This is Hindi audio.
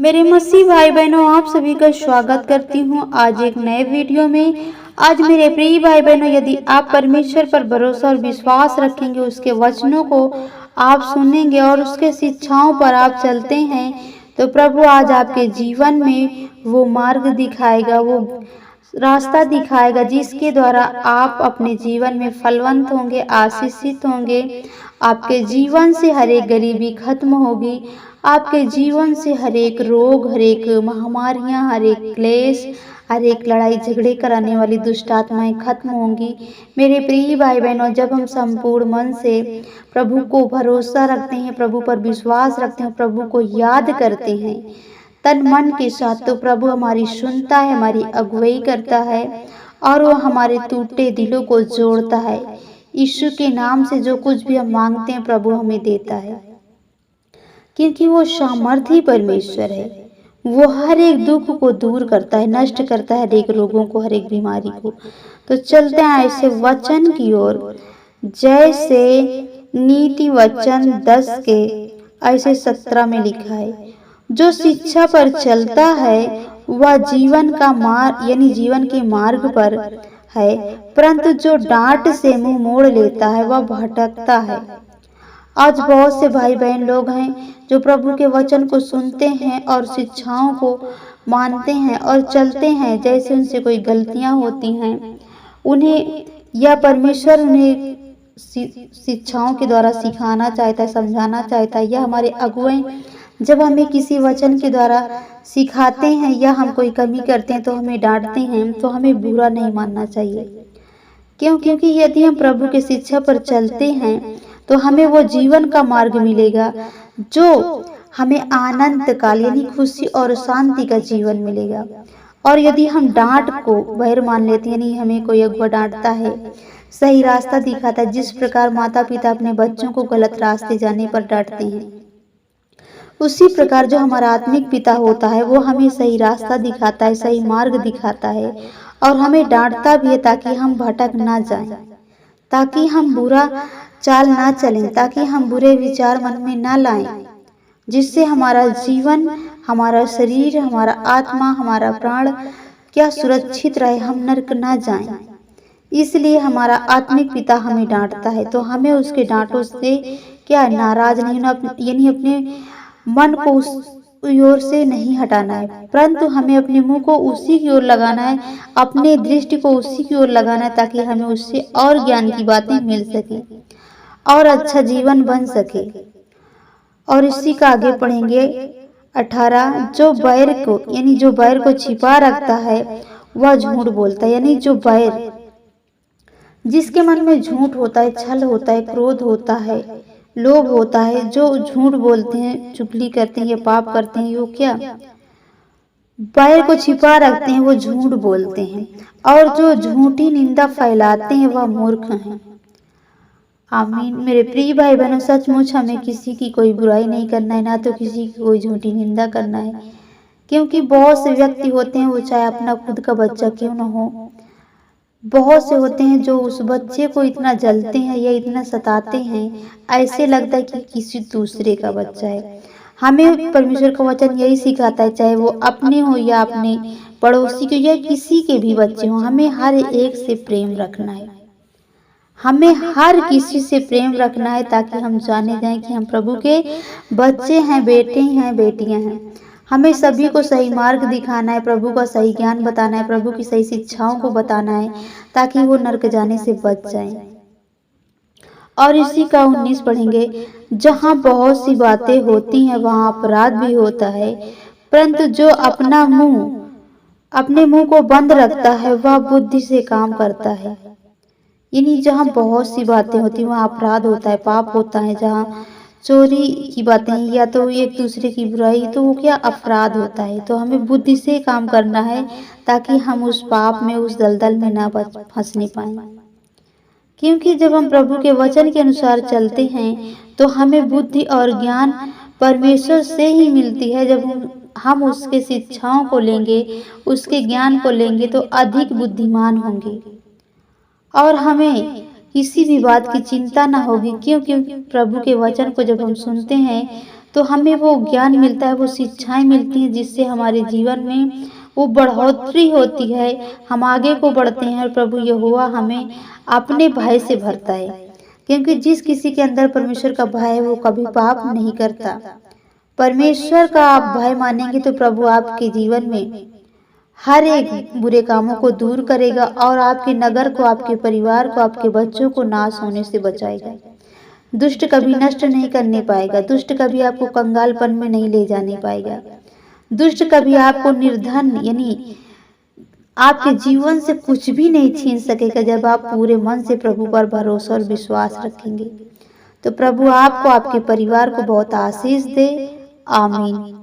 मेरे मसीह भाई बहनों, आप सभी का स्वागत करती हूँ आज एक नए वीडियो में। आज मेरे प्रिय भाई बहनों, यदि आप परमेश्वर पर भरोसा और विश्वास रखेंगे, उसके वचनों को आप सुनेंगे और उसके शिक्षाओं पर आप चलते हैं, तो प्रभु आज आपके जीवन में वो मार्ग दिखाएगा, वो रास्ता दिखाएगा जिसके द्वारा आप अपने जीवन में फलवंत होंगे, आशीषित होंगे। आपके जीवन से हर एक गरीबी खत्म होगी। आपके जीवन से हर एक रोग, हर एक महामारियां, हर एक क्लेश, हर एक लड़ाई झगड़े कराने वाली दुष्ट आत्माएं खत्म होंगी। मेरे प्रिय भाई बहनों, जब हम संपूर्ण मन से प्रभु को भरोसा रखते हैं, प्रभु पर विश्वास रखते हैं, प्रभु को याद करते हैं तन मन के साथ, तो प्रभु हमारी सुनता है, हमारी अगुवाई करता है और वो हमारे टूटे दिलों को जोड़ता है। यीशु के नाम से जो कुछ भी हम मांगते हैं, प्रभु हमें देता है, क्योंकि वो सामर्थी परमेश्वर है। वो हर एक दुख को दूर करता है, नष्ट करता है हर एक रोगों को, हर एक बीमारी को। तो चलते हैं ऐसे वचन की ओर, जैसे नीति वचन 10 के ऐसे 17 में लिखा है, जो शिक्षा पर चलता है वह जीवन का मार्ग यानी जीवन के मार्ग पर है, परंतु जो डांट से मुंह मोड़ लेता है वह भटकता है। आज बहुत से भाई बहन लोग हैं जो प्रभु के वचन को सुनते हैं और शिक्षाओं को मानते हैं और चलते हैं जैसे उनसे कोई गलतियां होती हैं, उन्हें या परमेश्वर उन्हें शिक्षाओं के द्वारा सिखाना चाहता है, समझाना चाहता है, या हमारे अगुए जब हमें किसी वचन के द्वारा सिखाते हैं या हम कोई कमी करते हैं तो हमें डांटते हैं, तो हमें बुरा नहीं मानना चाहिए। क्योंकि यदि हम प्रभु के शिक्षा पर चलते हैं तो हमें वो जीवन का मार्ग मिलेगा जो हमें आनंद काल यानी खुशी और शांति का जीवन मिलेगा। और यदि हम डांट को बैर मान लेते हैं, यानी हमें कोई अगुआ डांटता है, सही रास्ता दिखाता है, जिस प्रकार माता पिता अपने बच्चों को गलत रास्ते जाने पर डांटते हैं, उसी प्रकार जो हमारा आत्मिक पिता होता है वो हमें सही रास्ता दिखाता है, सही मार्ग दिखाता है और हमें डांटता भी है ताकि हम भटक ना जाएं, ताकि हम बुरा चाल ना चलें, ताकि हम बुरे विचार मन में ना लाएं, जिससे हमारा जीवन, हमारा शरीर, हमारा आत्मा, हमारा प्राण क्या सुरक्षित रहे, हम नरक ना जाएं। इसलिए हमारा आत्मिक पिता हमें डांटता है तो हमें उसके डांटों से क्या नाराज नहीं होना, यानी अपने मन को उस ओर से नहीं हटाना है, परंतु हमें अपने मुंह को उसी की ओर लगाना है, अपने दृष्टि को उसी की ओर लगाना है, ताकि हमें उससे और ज्ञान की बातें मिल सके और अच्छा जीवन बन सके। और इसी का आगे पढ़ेंगे 18, जो बैर को यानी जो बैर को छिपा रखता है वह झूठ बोलता है, यानी जो बैर, जिसके मन में झूठ होता है, छल होता है, क्रोध होता है, लोभ होता है, जो झूठ बोलते हैं, चुगली करते हैं या पाप करते हैं, वो क्या बैर को छिपा रखते हैं, वो झूठ बोलते हैं। और जो झूठी निंदा फैलाते हैं वह मूर्ख हैं। आमीन। मेरे प्रिय भाई बहनों, सचमुच हमें किसी की कोई बुराई नहीं करना है, ना तो किसी की कोई झूठी निंदा करना है, क्योंकि बहुत से व्यक्ति होते हैं, वो चाहे अपना खुद का बच्चा क्यों न हो, बहुत से होते हैं जो उस बच्चे को इतना जलते हैं या इतना सताते हैं, ऐसे लगता है कि किसी दूसरे का बच्चा है। हमें परमेश्वर का वचन यही सिखाता है, चाहे वो अपने हो या अपने पड़ोसी के या किसी के भी बच्चे हो, हमें हर एक से प्रेम रखना है, हमें हर किसी से प्रेम रखना है, ताकि हम जाने जाएं कि हम प्रभु के बच्चे हैं, बेटे हैं, बेटियां हैं। हमें सभी को सही मार्ग दिखाना है, प्रभु का सही ज्ञान बताना है, प्रभु की सही शिक्षाओं को बताना है, ताकि वो नरक जाने से बच जाएं। और इसी का 19 पढ़ेंगे, जहाँ बहुत सी बातें होती हैं वहाँ अपराध भी होता है, परंतु जो अपने मुंह को बंद रखता है वह बुद्धि से काम करता है। यानी जहाँ बहुत सी बातें होती हैं वहाँ अपराध होता है, पाप होता है। जहाँ चोरी की बातें या तो एक दूसरे की बुराई, तो वो क्या अपराध होता है। तो हमें बुद्धि से काम करना है, ताकि हम उस पाप में, उस दलदल में ना फंसने पाए। क्योंकि जब हम प्रभु के वचन के अनुसार चलते हैं तो हमें बुद्धि और ज्ञान परमेश्वर से ही मिलती है। जब हम उसके शिक्षाओं को लेंगे, उसके ज्ञान को लेंगे, तो अधिक बुद्धिमान होंगे और हमें किसी भी बात की चिंता ना होगी। क्योंकि प्रभु के वचन को जब हम सुनते हैं तो हमें वो ज्ञान मिलता है, वो शिक्षाएं मिलती हैं, जिससे हमारे जीवन में वो बढ़ोतरी होती है, हम आगे को बढ़ते हैं और प्रभु यहोवा हमें अपने भय से भरता है। क्योंकि जिस किसी के अंदर परमेश्वर का भय है वो कभी पाप नहीं करता। परमेश्वर का आप भय मानेंगे तो प्रभु आपके जीवन में हर एक बुरे कामों को दूर करेगा और आपके नगर को, आपके परिवार को, आपके बच्चों को नाश होने से बचाएगा। दुष्ट कभी नष्ट नहीं करने पाएगा, दुष्ट कभी आपको कंगालपन में नहीं ले जाने पाएगा, दुष्ट कभी आपको निर्धन यानी आपके जीवन से कुछ भी नहीं छीन सकेगा जब आप पूरे मन से प्रभु पर भरोसा और विश्वास रखेंगे। तो प्रभु आपको, आपके परिवार को बहुत आशीष दे। आमीन।